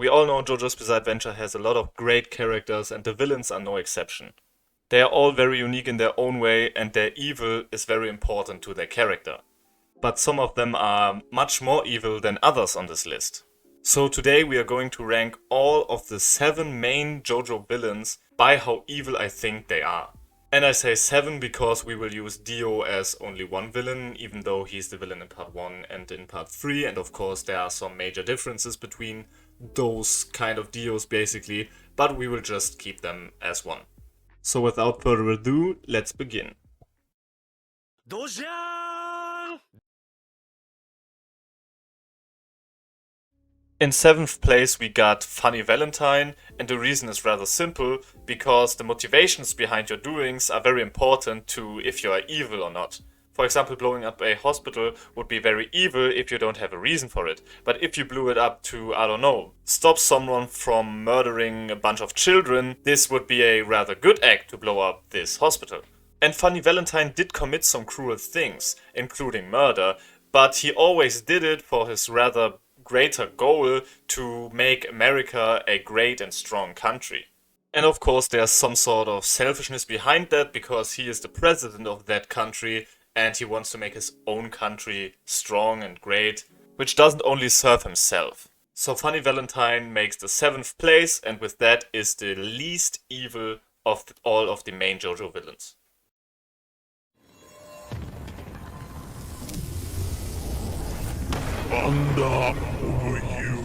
We all know JoJo's Bizarre Adventure has a lot of great characters and the villains are no exception. They are all very unique in their own way and their evil is very important to their character. But some of them are much more evil than others on this list. So today we are going to rank all of the 7 main JoJo villains by how evil I think they are. And I say 7 because we will use Dio as only one villain, even though he's the villain in part 1 and in part 3. And of course there are some major differences between those kind of Dios basically, but we will just keep them as one. So without further ado, let's begin. In 7th place we got Funny Valentine, and the reason is rather simple, because the motivations behind your doings are very important to if you are evil or not. For example, blowing up a hospital would be very evil if you don't have a reason for it. But if you blew it up to, I don't know, stop someone from murdering a bunch of children, this would be a rather good act to blow up this hospital. And Funny Valentine did commit some cruel things, including murder, but he always did it for his rather greater goal to make America a great and strong country. And of course there's some sort of selfishness behind that because he is the president of that country and he wants to make his own country strong and great, which doesn't only serve himself. So Funny Valentine makes the 7th place and with that is the least evil of all of the main JoJo villains. Thunder over you.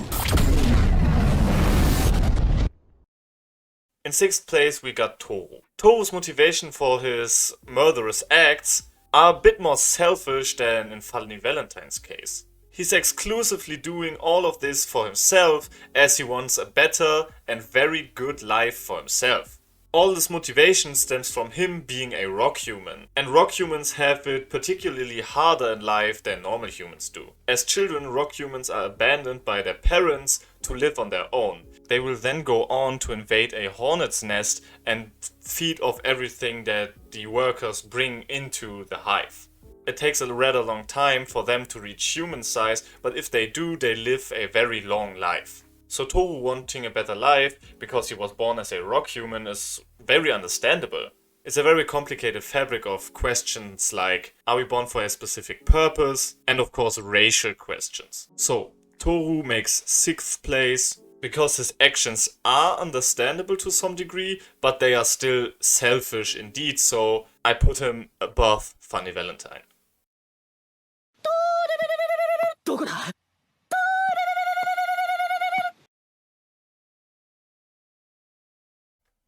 In 6th place we got Toru. Toru's motivation for his murderous acts are a bit more selfish than in Funny Valentine's case. He's exclusively doing all of this for himself as he wants a better and very good life for himself. All this motivation stems from him being a rock human, and rock humans have it particularly harder in life than normal humans do. As children, rock humans are abandoned by their parents to live on their own. They will then go on to invade a hornet's nest and feed off everything that the workers bring into the hive. It takes a rather long time for them to reach human size, but if they do, they live a very long life. So Toru wanting a better life, because he was born as a rock human, is very understandable. It's a very complicated fabric of questions like, are we born for a specific purpose? And of course racial questions. So Toru makes 6th place, because his actions are understandable to some degree, but they are still selfish indeed, so I put him above Funny Valentine.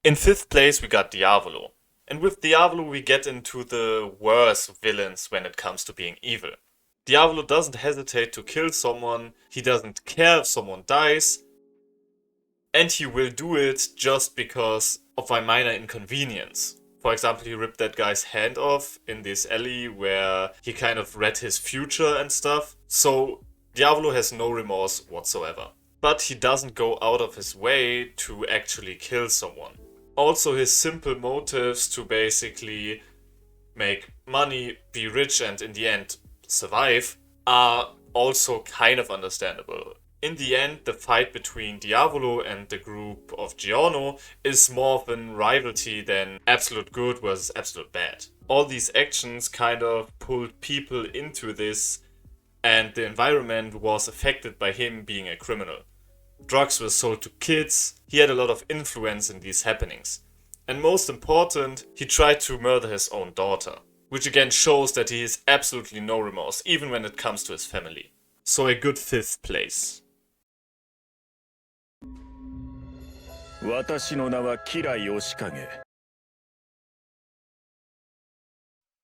In 5th place we got Diavolo. And with Diavolo we get into the worst villains when it comes to being evil. Diavolo doesn't hesitate to kill someone, he doesn't care if someone dies, and he will do it just because of a minor inconvenience. For example, he ripped that guy's hand off in this alley where he kind of read his future and stuff. So Diavolo has no remorse whatsoever. But he doesn't go out of his way to actually kill someone. Also his simple motives to basically make money, be rich and in the end survive are also kind of understandable. In the end, the fight between Diavolo and the group of Giorno is more of a rivalry than absolute good versus absolute bad. All these actions kind of pulled people into this and the environment was affected by him being a criminal. Drugs were sold to kids, he had a lot of influence in these happenings. And most important, he tried to murder his own daughter. Which again shows that he has absolutely no remorse, even when it comes to his family. So a good 5th place. 私の名はキラヨシカゲ。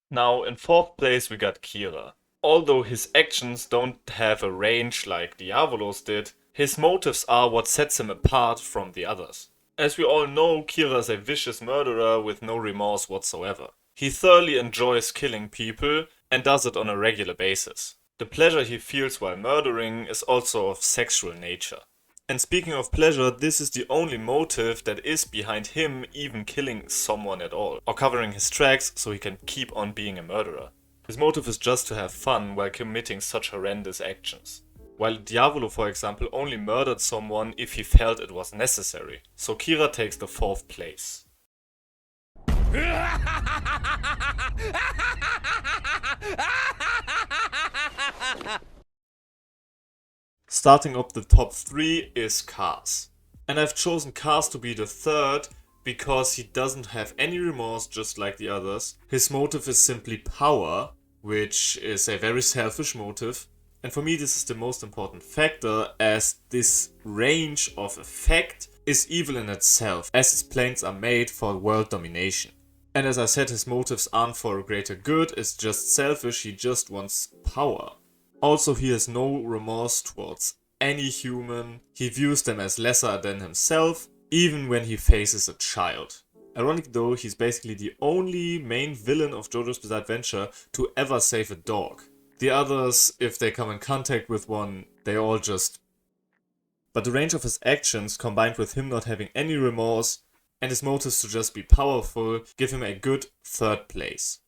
Now in 4th place we got Kira. Although his actions don't have a range like Diavolo's did, his motives are what sets him apart from the others. As we all know, Kira is a vicious murderer with no remorse whatsoever. He thoroughly enjoys killing people and does it on a regular basis. The pleasure he feels while murdering is also of sexual nature. And speaking of pleasure, this is the only motive that is behind him even killing someone at all, or covering his tracks so he can keep on being a murderer. His motive is just to have fun while committing such horrendous actions. while Diavolo, for example, only murdered someone if he felt it was necessary. So Kira takes the 4th place. Starting up the top 3 is Cars. And I've chosen Cars to be the 3rd because he doesn't have any remorse just like the others. His motive is simply power, which is a very selfish motive. And for me this is the most important factor, as this range of effect is evil in itself, as his plans are made for world domination. And as I said, his motives aren't for a greater good, it's just selfish, he just wants power. Also, he has no remorse towards any human, he views them as lesser than himself, even when he faces a child. Ironic though, he's basically the only main villain of JoJo's Bizarre Adventure to ever save a dog. The others, if they come in contact with one, they all just... But the range of his actions, combined with him not having any remorse, and his motives to just be powerful, give him a good 3rd place.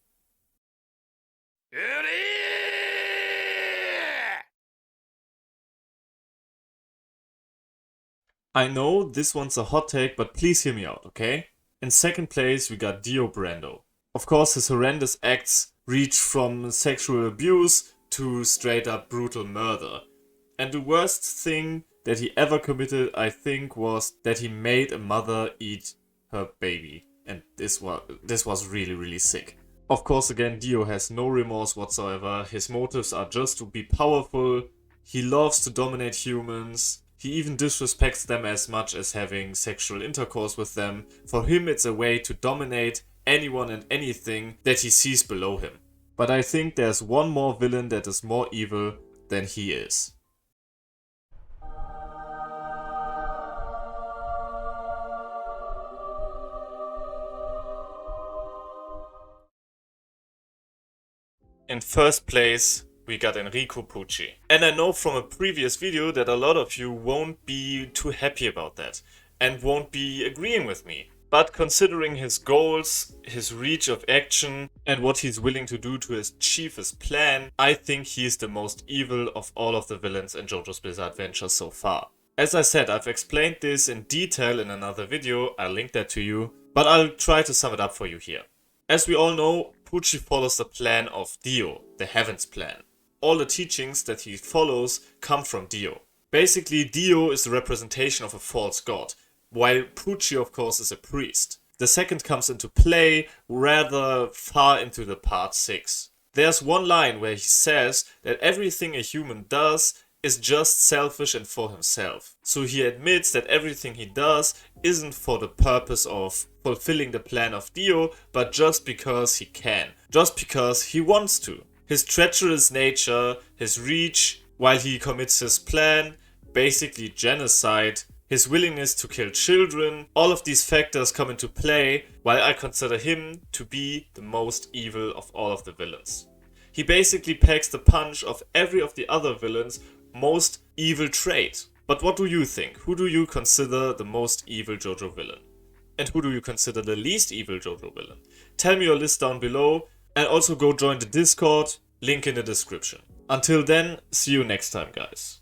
I know this one's a hot take, but please hear me out, okay? In 2nd place we got Dio Brando. Of course, his horrendous acts reach from sexual abuse to straight up brutal murder. And the worst thing that he ever committed, I think, was that he made a mother eat her baby. And this was really, really sick. Of course, again, Dio has no remorse whatsoever. His motives are just to be powerful. He loves to dominate humans. He even disrespects them as much as having sexual intercourse with them. For him, it's a way to dominate anyone and anything that he sees below him. But I think there's one more villain that is more evil than he is. In 1st place, we got Enrico Pucci. And I know from a previous video that a lot of you won't be too happy about that and won't be agreeing with me. But considering his goals, his reach of action, and what he's willing to do to achieve his plan, I think he's the most evil of all of the villains in JoJo's Bizarre Adventure so far. As I said, I've explained this in detail in another video, I'll link that to you, but I'll try to sum it up for you here. As we all know, Pucci follows the plan of Dio, the Heavens Plan. All the teachings that he follows come from Dio. Basically, Dio is the representation of a false god, while Pucci, of course, is a priest. The 2nd comes into play rather far into the part 6. There's one line where he says that everything a human does is just selfish and for himself. So he admits that everything he does isn't for the purpose of fulfilling the plan of Dio, but just because he can. Just because he wants to. His treacherous nature, his reach, while he commits his plan, basically genocide, his willingness to kill children, all of these factors come into play, while I consider him to be the most evil of all of the villains. He basically packs the punch of every of the other villains' most evil trait. But what do you think? Who do you consider the most evil JoJo villain? And who do you consider the least evil JoJo villain? Tell me your list down below, and also go join the Discord, link in the description. Until then, see you next time, guys.